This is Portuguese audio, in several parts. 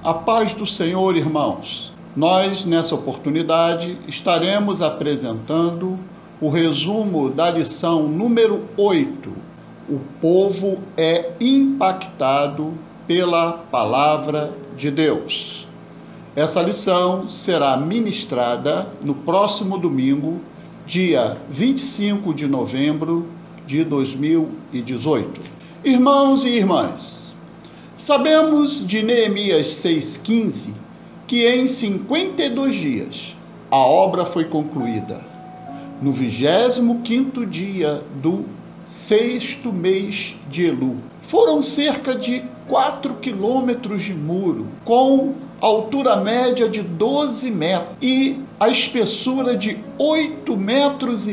A paz do Senhor, irmãos. Nós, nessa oportunidade, estaremos apresentando o resumo da lição número 8. O povo é impactado pela palavra de Deus. Essa lição será ministrada no próximo domingo, dia 25 de novembro de 2018. Irmãos e irmãs, sabemos de Neemias 6,15 que em 52 dias a obra foi concluída. No 25º dia do 6º mês de Elu. Foram cerca de 4 quilômetros de muro, com altura média de 12 metros e a espessura de 8,5 metros,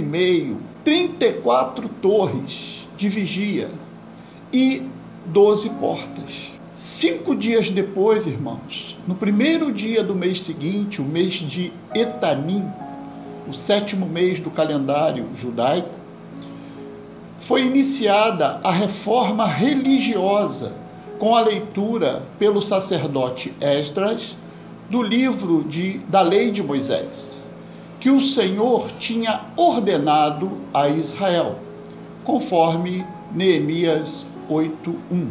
34 torres de vigia e 12 portas. 5 dias depois, irmãos, no primeiro dia do mês seguinte, o mês de Etanim, o 7º mês do calendário judaico, foi iniciada a reforma religiosa com a leitura pelo sacerdote Esdras do livro da Lei de Moisés, que o Senhor tinha ordenado a Israel, conforme Neemias 8:1.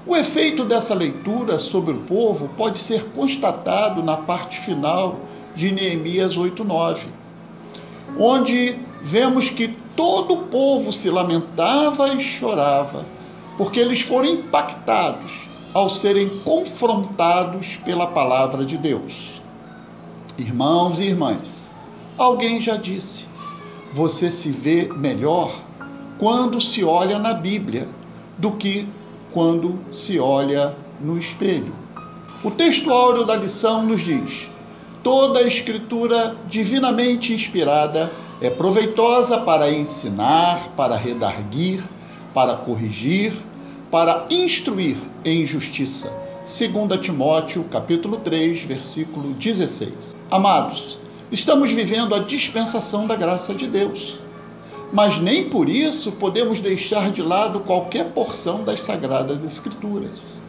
O efeito dessa leitura sobre o povo pode ser constatado na parte final de Neemias 8:9, onde vemos que todo o povo se lamentava e chorava, porque eles foram impactados ao serem confrontados pela palavra de Deus. Irmãos e irmãs, alguém já disse, você se vê melhor quando se olha na Bíblia do que quando se olha no espelho. O texto áureo da lição nos diz: toda a escritura divinamente inspirada é proveitosa para ensinar, para redarguir, para corrigir, para instruir em justiça. 2 Timóteo, capítulo 3, versículo 16. Amados, estamos vivendo a dispensação da graça de Deus, mas nem por isso podemos deixar de lado qualquer porção das Sagradas Escrituras.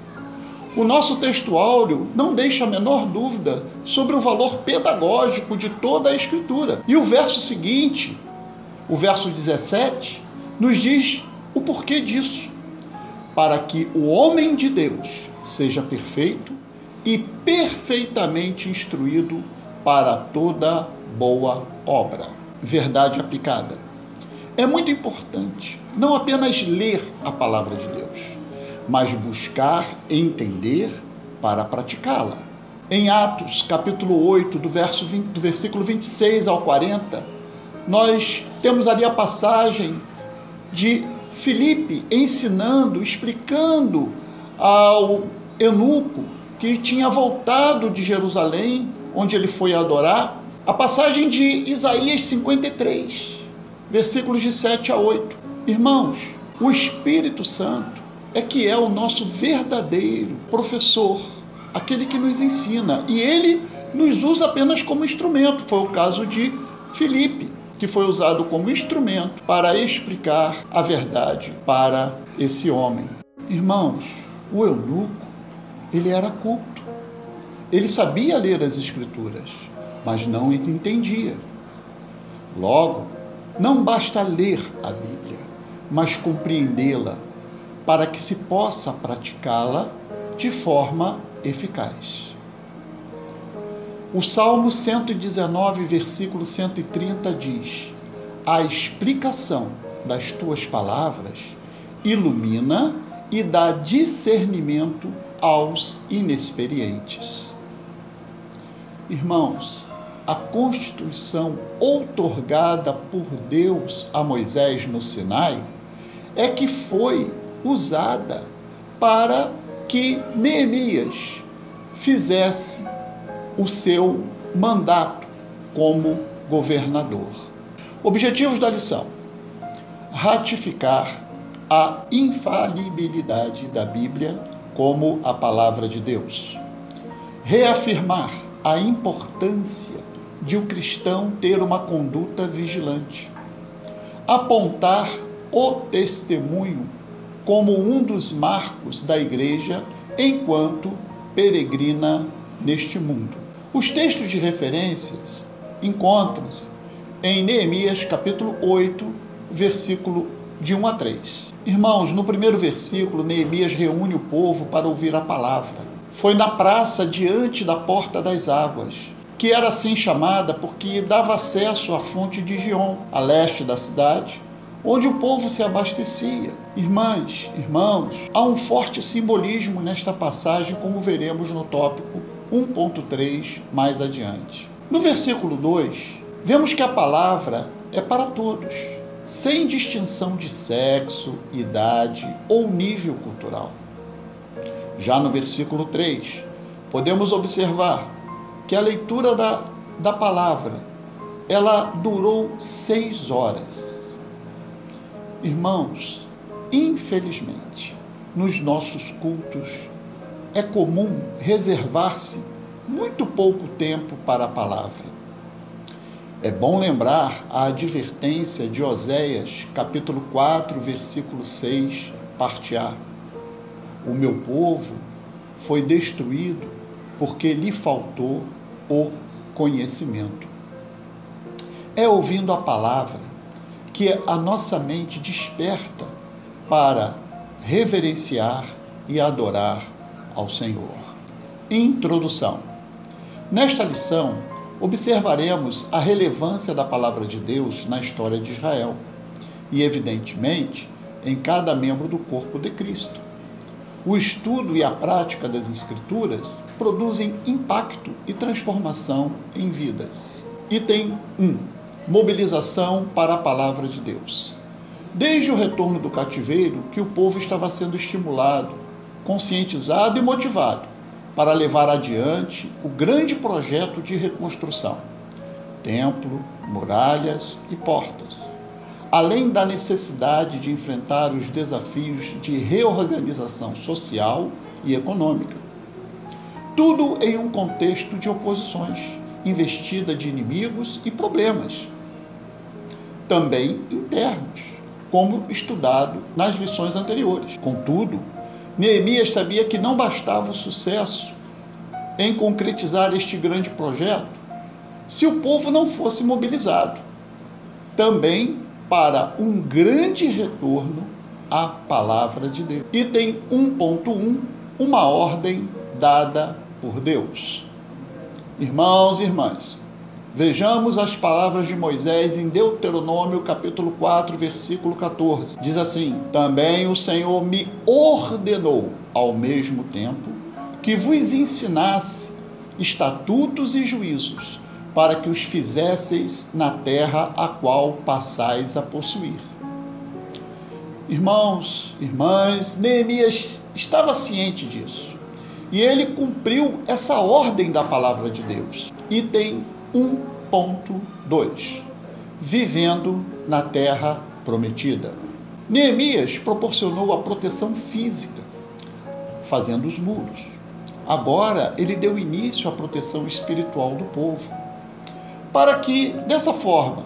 O nosso texto áureo não deixa a menor dúvida sobre o valor pedagógico de toda a Escritura. E o verso seguinte, o verso 17, nos diz o porquê disso. Para que o homem de Deus seja perfeito e perfeitamente instruído para toda boa obra. Verdade aplicada. É muito importante não apenas ler a palavra de Deus, mas buscar entender para praticá-la. Em Atos, capítulo 8, do versículo 26 ao 40, nós temos ali a passagem de Filipe ensinando, explicando ao eunuco que tinha voltado de Jerusalém, onde ele foi adorar, a passagem de Isaías 53, versículos de 7 a 8. Irmãos, o Espírito Santo é que é o nosso verdadeiro professor, aquele que nos ensina, e ele nos usa apenas como instrumento. Foi o caso de Filipe, que foi usado como instrumento para explicar a verdade para esse homem. Irmãos, o eunuco, ele era culto. Ele sabia ler as Escrituras, mas não entendia. Logo, não basta ler a Bíblia, mas compreendê-la, para que se possa praticá-la de forma eficaz. O Salmo 119, versículo 130 diz: a explicação das tuas palavras ilumina e dá discernimento aos inexperientes. Irmãos, a constituição outorgada por Deus a Moisés no Sinai é que foi usada para que Neemias fizesse o seu mandato como governador. Objetivos da lição: ratificar a infalibilidade da Bíblia como a palavra de Deus, reafirmar a importância de o cristão ter uma conduta vigilante, apontar o testemunho como um dos marcos da igreja enquanto peregrina neste mundo. Os textos de referências encontram-se em Neemias capítulo 8, versículo de 1 a 3. Irmãos, no primeiro versículo, Neemias reúne o povo para ouvir a palavra. Foi na praça diante da porta das águas, que era assim chamada porque dava acesso à fonte de Gion, a leste da cidade, onde o povo se abastecia. Irmãs, irmãos, há um forte simbolismo nesta passagem, como veremos no tópico 1.3 mais adiante. No versículo 2, vemos que a palavra é para todos, sem distinção de sexo, idade ou nível cultural. Já no versículo 3, podemos observar que a leitura da palavra, ela durou 6 horas. Irmãos, infelizmente, nos nossos cultos, é comum reservar-se muito pouco tempo para a palavra. É bom lembrar a advertência de Oséias, capítulo 4, versículo 6, parte A. O meu povo foi destruído porque lhe faltou o conhecimento. É ouvindo a palavra que a nossa mente desperta para reverenciar e adorar ao Senhor. Introdução. Nesta lição, observaremos a relevância da palavra de Deus na história de Israel e, evidentemente, em cada membro do corpo de Cristo. O estudo e a prática das Escrituras produzem impacto e transformação em vidas. Item 1. Mobilização para a palavra de Deus. Desde o retorno do cativeiro, que o povo estava sendo estimulado, conscientizado e motivado para levar adiante o grande projeto de reconstrução, templo, muralhas e portas, além da necessidade de enfrentar os desafios de reorganização social e econômica. Tudo em um contexto de oposições, investida de inimigos e problemas, também internos, como estudado nas lições anteriores. Contudo, Neemias sabia que não bastava o sucesso em concretizar este grande projeto se o povo não fosse mobilizado também para um grande retorno à palavra de Deus. Item 1.1, uma ordem dada por Deus. Irmãos e irmãs, vejamos as palavras de Moisés em Deuteronômio capítulo 4, versículo 14. Diz assim: também o Senhor me ordenou ao mesmo tempo que vos ensinasse estatutos e juízos, para que os fizesseis na terra a qual passais a possuir. Irmãos, irmãs, Neemias estava ciente disso, e ele cumpriu essa ordem da palavra de Deus. Item 1.2. Vivendo na terra prometida. Neemias proporcionou a proteção física, fazendo os muros. Agora ele deu início à proteção espiritual do povo, para que, dessa forma,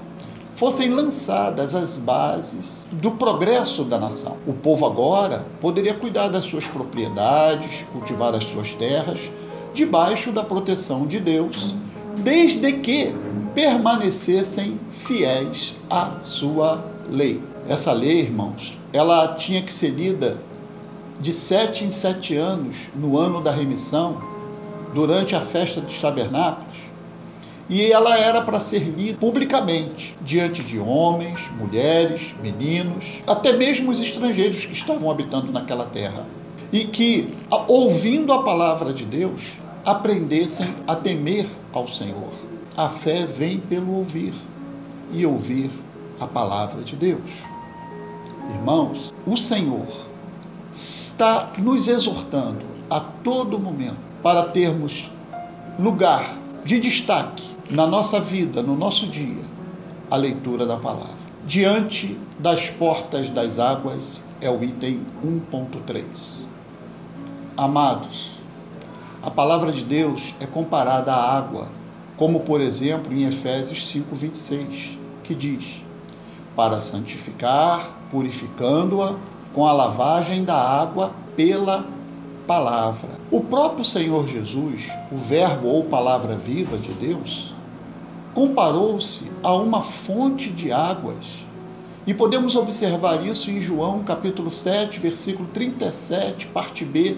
fossem lançadas as bases do progresso da nação. O povo agora poderia cuidar das suas propriedades, cultivar as suas terras, debaixo da proteção de Deus, desde que permanecessem fiéis à sua lei. Essa lei, irmãos, ela tinha que ser lida de 7 em 7 anos, no ano da remissão, durante a festa dos tabernáculos, e ela era para ser lida publicamente, diante de homens, mulheres, meninos, até mesmo os estrangeiros que estavam habitando naquela terra, e que, ouvindo a palavra de Deus, aprendessem a temer ao Senhor. A fé vem pelo ouvir, e ouvir a palavra de Deus. Irmãos, o Senhor está nos exortando a todo momento para termos lugar de destaque na nossa vida, no nosso dia, a leitura da palavra. Diante das portas das águas é o item 1.3. Amados, a palavra de Deus é comparada à água, como por exemplo em Efésios 5:26, que diz: para santificar, purificando-a com a lavagem da água pela palavra. O próprio Senhor Jesus, o Verbo ou palavra viva de Deus, comparou-se a uma fonte de águas. E podemos observar isso em João capítulo 7, versículo 37, parte B,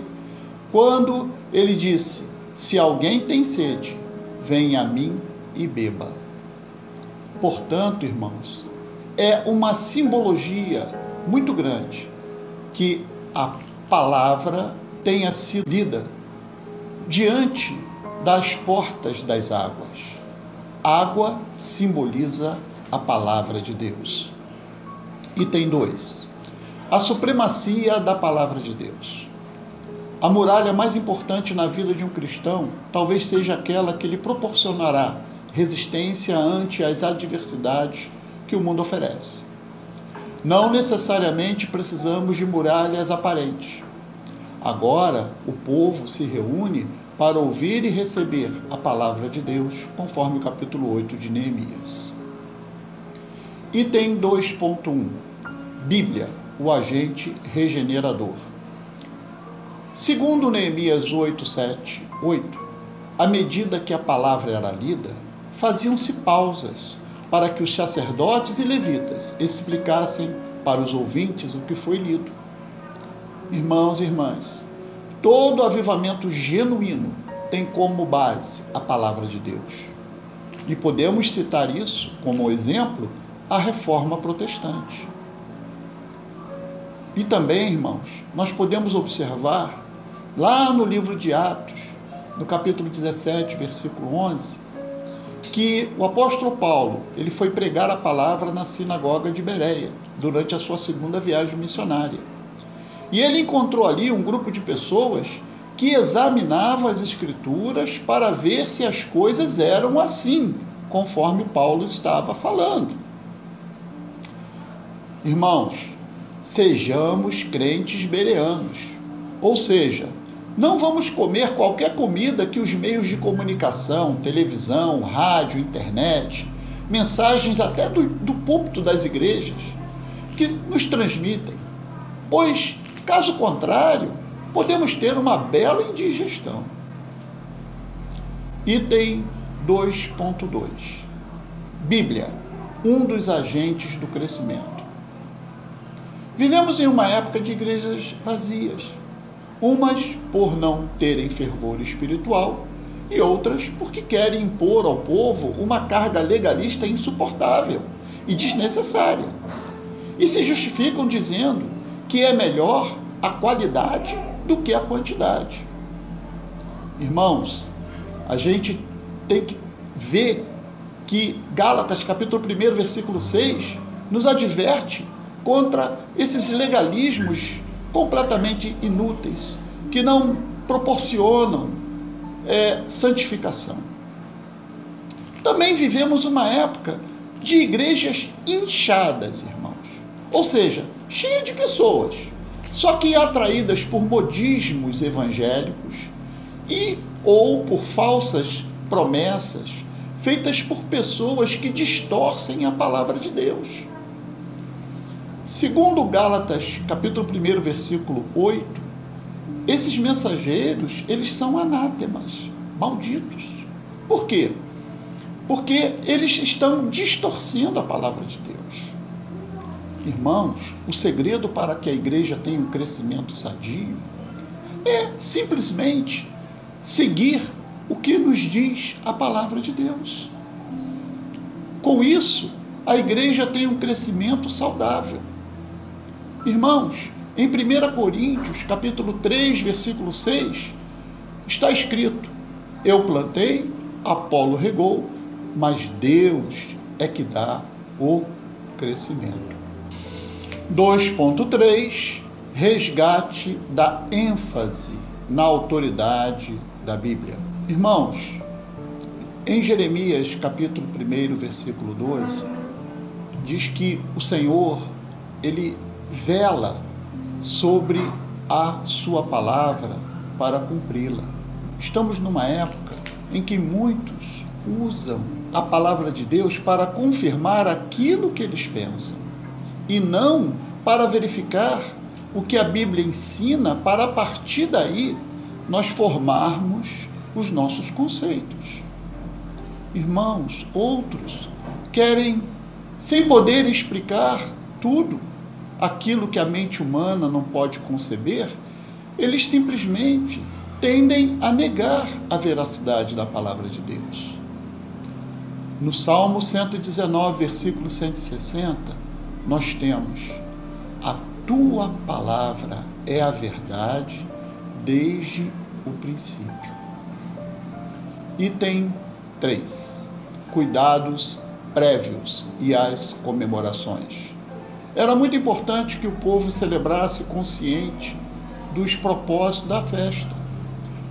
quando ele disse: se alguém tem sede, venha a mim e beba. Portanto, irmãos, é uma simbologia muito grande que a palavra tenha sido lida diante das portas das águas. Água simboliza a palavra de Deus. Item 2. A supremacia da palavra de Deus. A muralha mais importante na vida de um cristão talvez seja aquela que lhe proporcionará resistência ante as adversidades que o mundo oferece. Não necessariamente precisamos de muralhas aparentes. Agora, o povo se reúne para ouvir e receber a palavra de Deus, conforme o capítulo 8 de Neemias. Item 2.1. Bíblia, o agente regenerador. Segundo Neemias 8:7-8, à medida que a palavra era lida, faziam-se pausas para que os sacerdotes e levitas explicassem para os ouvintes o que foi lido. Irmãos e irmãs, todo avivamento genuíno tem como base a palavra de Deus. E podemos citar isso como exemplo a Reforma Protestante. E também, irmãos, nós podemos observar lá no livro de Atos, no capítulo 17, versículo 11, que o apóstolo Paulo, ele foi pregar a palavra na sinagoga de Bereia, durante a sua segunda viagem missionária. E ele encontrou ali um grupo de pessoas que examinavam as escrituras para ver se as coisas eram assim, conforme Paulo estava falando. Irmãos, sejamos crentes bereanos, ou seja, não vamos comer qualquer comida que os meios de comunicação, televisão, rádio, internet, mensagens até do púlpito das igrejas, que nos transmitem, pois, caso contrário, podemos ter uma bela indigestão. Item 2.2. Bíblia, um dos agentes do crescimento. Vivemos em uma época de igrejas vazias, umas por não terem fervor espiritual e outras porque querem impor ao povo uma carga legalista insuportável e desnecessária. E se justificam dizendo que é melhor a qualidade do que a quantidade. Irmãos, a gente tem que ver que Gálatas capítulo 1, versículo 6, nos adverte contra esses legalismos completamente inúteis, que não proporcionam santificação. Também vivemos uma época de igrejas inchadas, irmãos, ou seja, cheia de pessoas, só que atraídas por modismos evangélicos ou por falsas promessas feitas por pessoas que distorcem a palavra de Deus. Segundo Gálatas, capítulo 1, versículo 8, esses mensageiros, eles são anátemas, malditos. Por quê? Porque eles estão distorcendo a palavra de Deus. Irmãos, o segredo para que a igreja tenha um crescimento sadio é simplesmente seguir o que nos diz a palavra de Deus. Com isso, a igreja tem um crescimento saudável. Irmãos, em 1 Coríntios, capítulo 3, versículo 6, está escrito: eu plantei, Apolo regou, mas Deus é que dá o crescimento. 2.3, resgate da ênfase na autoridade da Bíblia. Irmãos, em Jeremias, capítulo 1, versículo 12, diz que o Senhor, ele vela sobre a sua palavra para cumpri-la. Estamos numa época em que muitos usam a palavra de Deus para confirmar aquilo que eles pensam e não para verificar o que a Bíblia ensina para, a partir daí, nós formarmos os nossos conceitos. Irmãos, outros querem, sem poder explicar tudo aquilo que a mente humana não pode conceber, eles simplesmente tendem a negar a veracidade da palavra de Deus. No Salmo 119, versículo 160, nós temos: a tua palavra é a verdade desde o princípio. Item 3. Cuidados prévios e as comemorações. Era muito importante que o povo celebrasse consciente dos propósitos da festa,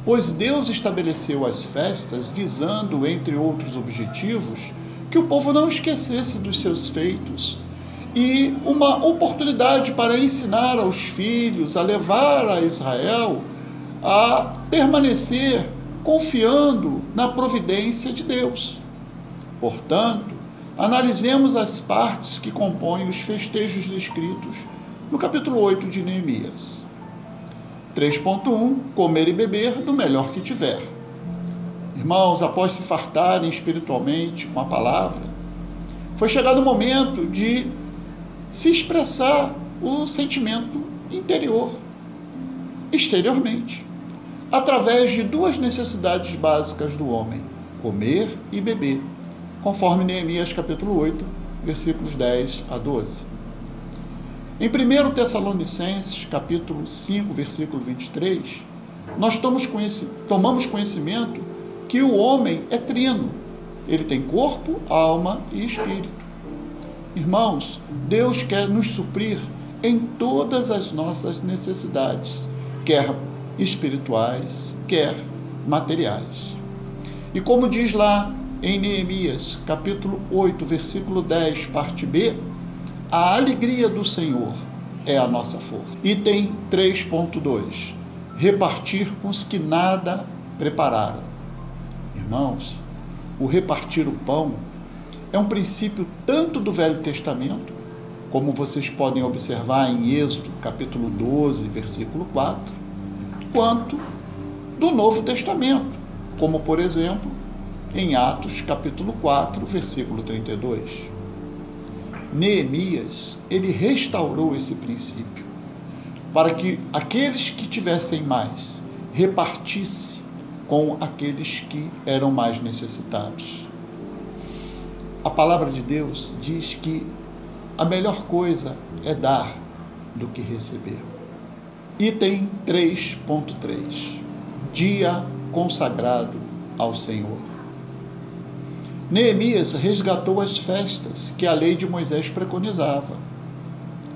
pois Deus estabeleceu as festas visando, entre outros objetivos, que o povo não esquecesse dos seus feitos e uma oportunidade para ensinar aos filhos, a levar a Israel a permanecer confiando na providência de Deus. Portanto, analisemos as partes que compõem os festejos descritos no capítulo 8 de Neemias. 3.1. Comer e beber do melhor que tiver. Irmãos, após se fartarem espiritualmente com a palavra, foi chegado o momento de se expressar o sentimento interior, exteriormente, através de duas necessidades básicas do homem: comer e beber, conforme Neemias capítulo 8, versículos 10 a 12. Em 1 Tessalonicenses, capítulo 5, versículo 23, nós tomamos conhecimento que o homem é trino. Ele tem corpo, alma e espírito. Irmãos, Deus quer nos suprir em todas as nossas necessidades, quer espirituais, quer materiais. E como diz lá em Neemias, capítulo 8, versículo 10, parte B, a alegria do Senhor é a nossa força. Item 3.2. Repartir com os que nada prepararam. Irmãos, o repartir o pão é um princípio tanto do Velho Testamento, como vocês podem observar em Êxodo, capítulo 12, versículo 4, quanto do Novo Testamento, como, por exemplo, em Atos, capítulo 4, versículo 32. Neemias, ele restaurou esse princípio, para que aqueles que tivessem mais repartissem com aqueles que eram mais necessitados. A palavra de Deus diz que a melhor coisa é dar do que receber. Item 3.3. Dia consagrado ao Senhor. Neemias resgatou as festas que a lei de Moisés preconizava,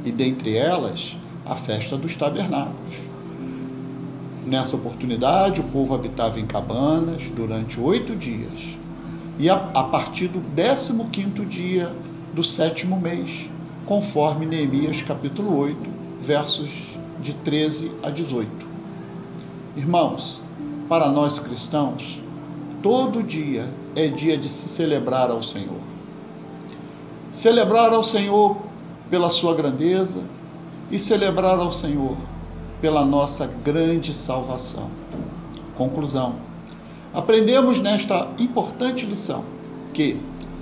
e dentre elas, a festa dos tabernáculos. Nessa oportunidade, o povo habitava em cabanas durante 8 dias, e a partir do 15º dia do 7º mês, conforme Neemias capítulo 8, versos de 13 a 18. Irmãos, para nós cristãos, todo dia é dia de se celebrar ao Senhor. Celebrar ao Senhor pela sua grandeza e celebrar ao Senhor pela nossa grande salvação. Conclusão. Aprendemos nesta importante lição que,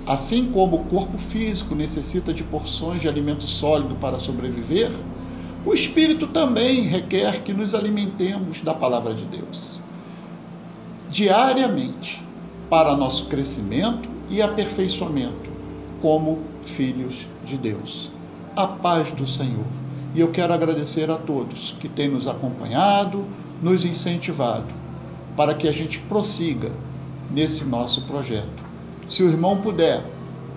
assim como o corpo físico necessita de porções de alimento sólido para sobreviver, o espírito também requer que nos alimentemos da palavra de Deus diariamente, para nosso crescimento e aperfeiçoamento como filhos de Deus. A paz do Senhor. E eu quero agradecer a todos que têm nos acompanhado, nos incentivado, para que a gente prossiga nesse nosso projeto. Se o irmão puder,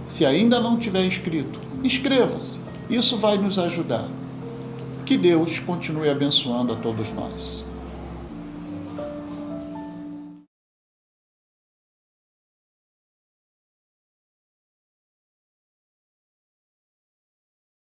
se ainda não tiver inscrito, inscreva-se. Isso vai nos ajudar. Que Deus continue abençoando a todos nós.